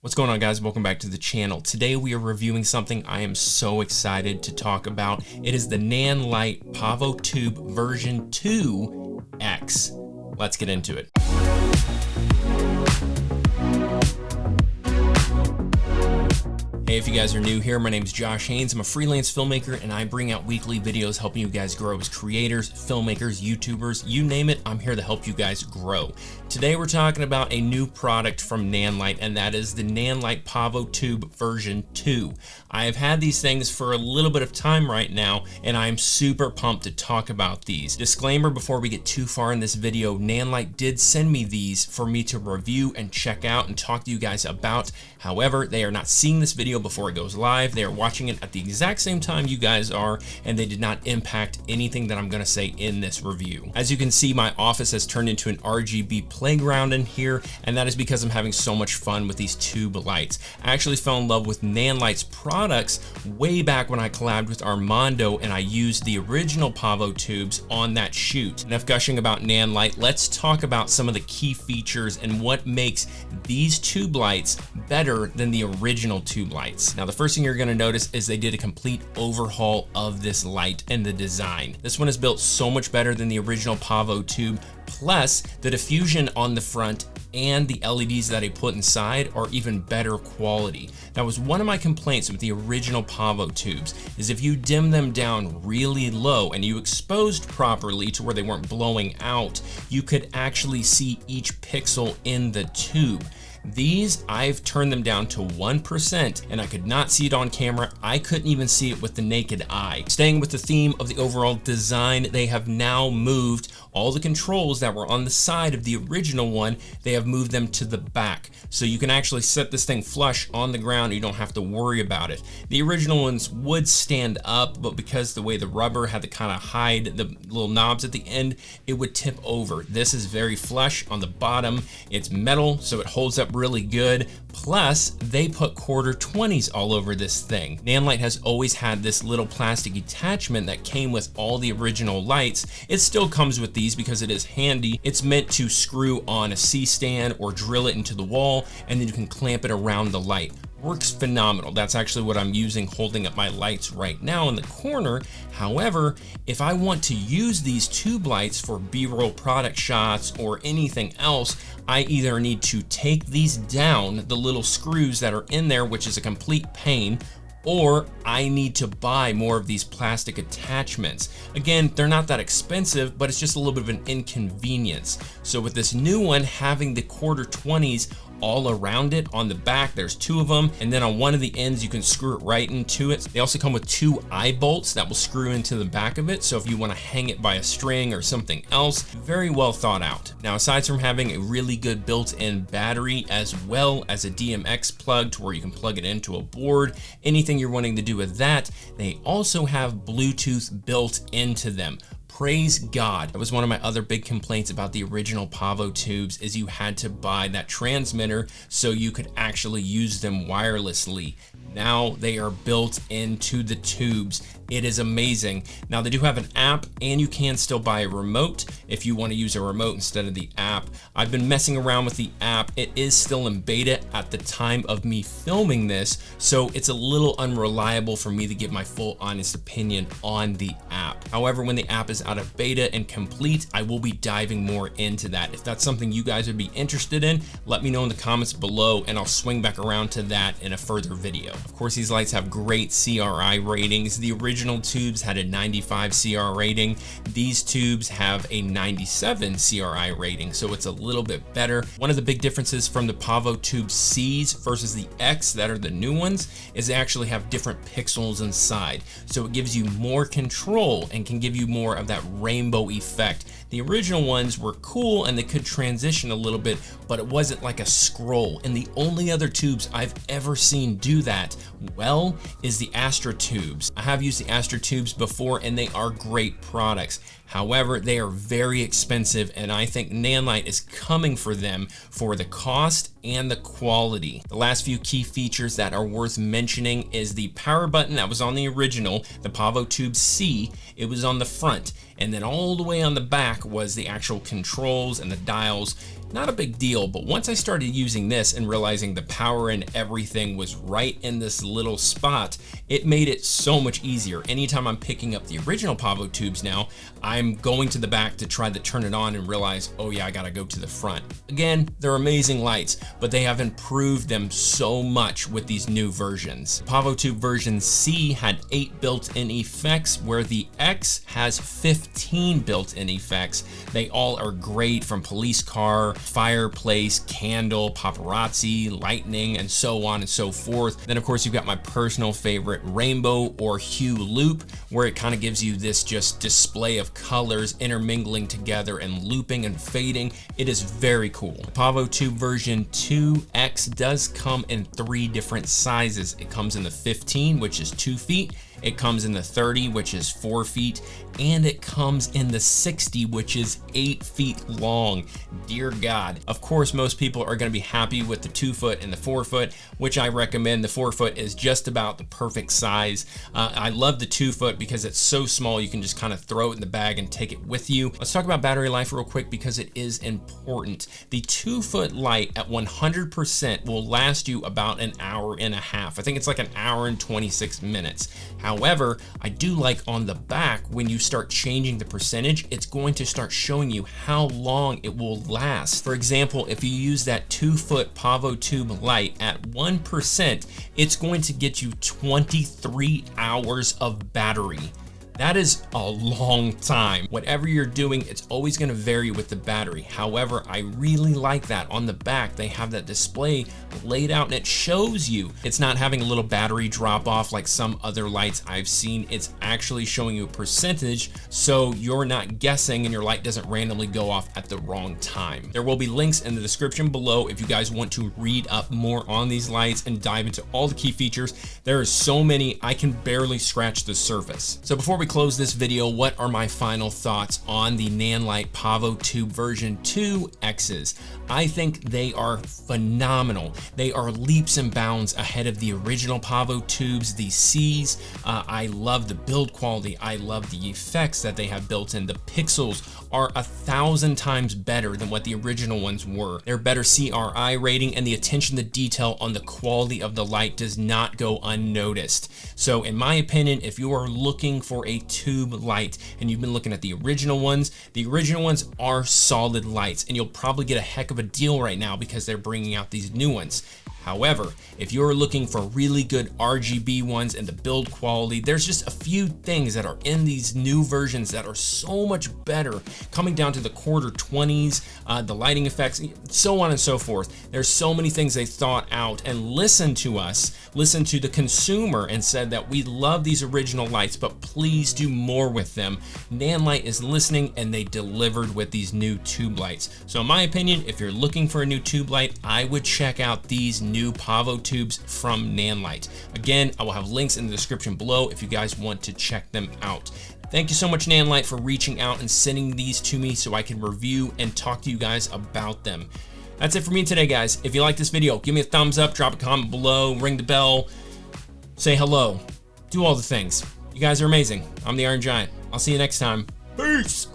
What's going on, guys? Welcome back to the channel. Today we are reviewing something I am so excited to talk about. It is the Nanlite Pavotube version 2X. Let's get into it. Hey, if you guys are new here, my name is Josh Haynes. I'm a freelance filmmaker and I bring out weekly videos helping you guys grow as creators, filmmakers, YouTubers, you name it, I'm here to help you guys grow. Today we're talking about a new product from Nanlite, and that is the Nanlite Pavotube version 2. I have had these things for a little bit of time right now and I'm super pumped to talk about these. Disclaimer before we get too far in this video, Nanlite did send me these for me to review and check out and talk to you guys about. However, they are not seeing this video before it goes live. They are watching it at the exact same time you guys are, and they did not impact anything that I'm going to say in this review. As you can see, my office has turned into an RGB playground in here, and that is because I'm having so much fun with these tube lights. I actually fell in love with Nanlite's products way back when I collabed with Armando and I used the original Pavotubes on that shoot. Enough gushing about Nanlite, let's talk about some of the key features and what makes these tube lights better than the original tube lights. Now, the first thing you're going to notice is they did a complete overhaul of this light and the design. This one is built so much better than the original Pavotube. Plus, the diffusion on the front and the LEDs that I put inside are even better quality. That was one of my complaints with the original Pavotubes, is if you dim them down really low and you exposed properly to where they weren't blowing out, you could actually see each pixel in the tube. These, I've turned them down to 1% and I could not see it on camera. I couldn't even see it with the naked eye. Staying with the theme of the overall design, they have now moved all the controls that were on the side of the original one. They have moved them to the back. So you can actually set this thing flush on the ground. You don't have to worry about it. The original ones would stand up, but because the way the rubber had to kind of hide the little knobs at the end, it would tip over. This is very flush on the bottom. It's metal, so it holds up really good. Plus, they put quarter 20s all over this thing. Nanlite has always had this little plastic attachment that came with all the original lights. It still comes with these because it is handy. It's meant to screw on a C-stand or drill it into the wall, and then you can clamp it around the light. Works phenomenal. That's actually what I'm using holding up my lights right now in the corner. However, if I want to use these tube lights for B-roll product shots or anything else, I either need to take these down, the little screws that are in there, which is a complete pain, or I need to buy more of these plastic attachments. Again, they're not that expensive, but it's just a little bit of an inconvenience. So with this new one having the quarter 20s all around it on the back, there's two of them, and then on one of the ends you can screw it right into it. They also come with two eye bolts that will screw into the back of it, so if you want to hang it by a string or something else, very well thought out. Now, aside from having a really good built-in battery as well as a DMX plug to where you can plug it into a board, anything you're wanting to do with that, they also have Bluetooth built into them. Praise God. That was one of my other big complaints about the original Pavotubes, is you had to buy that transmitter so you could actually use them wirelessly. Now they are built into the tubes. It is amazing. Now they do have an app, and you can still buy a remote if you want to use a remote instead of the app. I've been messing around with the app. It is still in beta at the time of me filming this, so it's a little unreliable for me to give my full honest opinion on the app. However, when the app is out of beta and complete, I will be diving more into that. If that's something you guys would be interested in, let me know in the comments below and I'll swing back around to that in a further video. Of course, these lights have great CRI ratings. The original tubes had a 95 CR rating. These tubes have a 97 CRI rating, so it's a little bit better. One of the big differences from the Pavotube C's versus the X that are the new ones is they actually have different pixels inside. So it gives you more control and can give you more of that rainbow effect. The original ones were cool and they could transition a little bit, but it wasn't like a scroll. And the only other tubes I've ever seen do that well is the Astra tubes. I have used the Astra tubes before and they are great products. However, they are very expensive, and I think Nanlite is coming for them for the cost and the quality. The last few key features that are worth mentioning is the power button that was on the original, the Pavotube C. It was on the front, and then all the way on the back was the actual controls and the dials. not a big deal, but once I started using this and realizing the power and everything was right in this little spot, it made it so much easier. Anytime I'm picking up the original Pavotubes now, I'm going to the back to try to turn it on and realize, oh yeah, I gotta go to the front. Again, they're amazing lights, but they have improved them so much with these new versions. Pavotube version C had 8 built-in effects, where the X has 15 built-in effects. They all are great, from police car, fireplace, candle, paparazzi, lightning, and so on and so forth. Then of course you've got my personal favorite, rainbow or hue loop, where it kind of gives you this just display of colors intermingling together and looping and fading. It is very cool. The Pavotube version 2X does come in 3 different sizes. It comes in the 15, which is 2 feet. It comes in the 30, which is 4 feet, and it comes in the 60, which is 8 feet long. Dear God. Of course, most people are going to be happy with the 2 foot and the 4 foot, which I recommend. The 4 foot is just about the perfect size. I love the 2 foot because it's so small you can just kind of throw it in the bag and take it with you. Let's talk about battery life real quick because it is important. The 2 foot light at 100% will last you about an hour and a half. I think it's like an hour and 26 minutes. However, I do like on the back, when you start changing the percentage, it's going to start showing you how long it will last. For example, if you use that 2 foot Pavotube light at 1%, it's going to get you 23 hours of battery. That is a long time. Whatever you're doing, it's always going to vary with the battery. However, I really like that on the back. They have that display laid out and it shows you. It's not having a little battery drop off like some other lights I've seen. It's actually showing you a percentage, so you're not guessing and your light doesn't randomly go off at the wrong time. There will be links in the description below if you guys want to read up more on these lights and dive into all the key features. There are so many, I can barely scratch the surface. So before we close this video, what are my final thoughts on the Nanlite Pavotube version 2Xs? I think they are phenomenal. They are leaps and bounds ahead of the original Pavotubes, the Cs. I love the build quality. I love the effects that they have built in. The pixels are 1,000 times better than what the original ones were. Their better CRI rating and the attention to detail on the quality of the light does not go unnoticed. So in my opinion, if you are looking for a tube light and you've been looking at the original ones are solid lights, and you'll probably get a heck of a deal right now because they're bringing out these new ones. However, if you're looking for really good RGB ones and the build quality, there's just a few things that are in these new versions that are so much better, coming down to the quarter 20s, the lighting effects, so on and so forth. There's so many things they thought out and listened to us, listened to the consumer and said that we love these original lights, but please do more with them. Nanlite is listening and they delivered with these new tube lights. So in my opinion, if you're looking for a new tube light, I would check out these new Pavotubes from Nanlite. Again, I will have links in the description below if you guys want to check them out. Thank you so much, Nanlite, for reaching out and sending these to me so I can review and talk to you guys about them. That's it for me today, guys. If you like this video, give me a thumbs up, drop a comment below, ring the bell, say hello, do all the things. You guys are amazing. I'm the Iron Giant. I'll see you next time. Peace!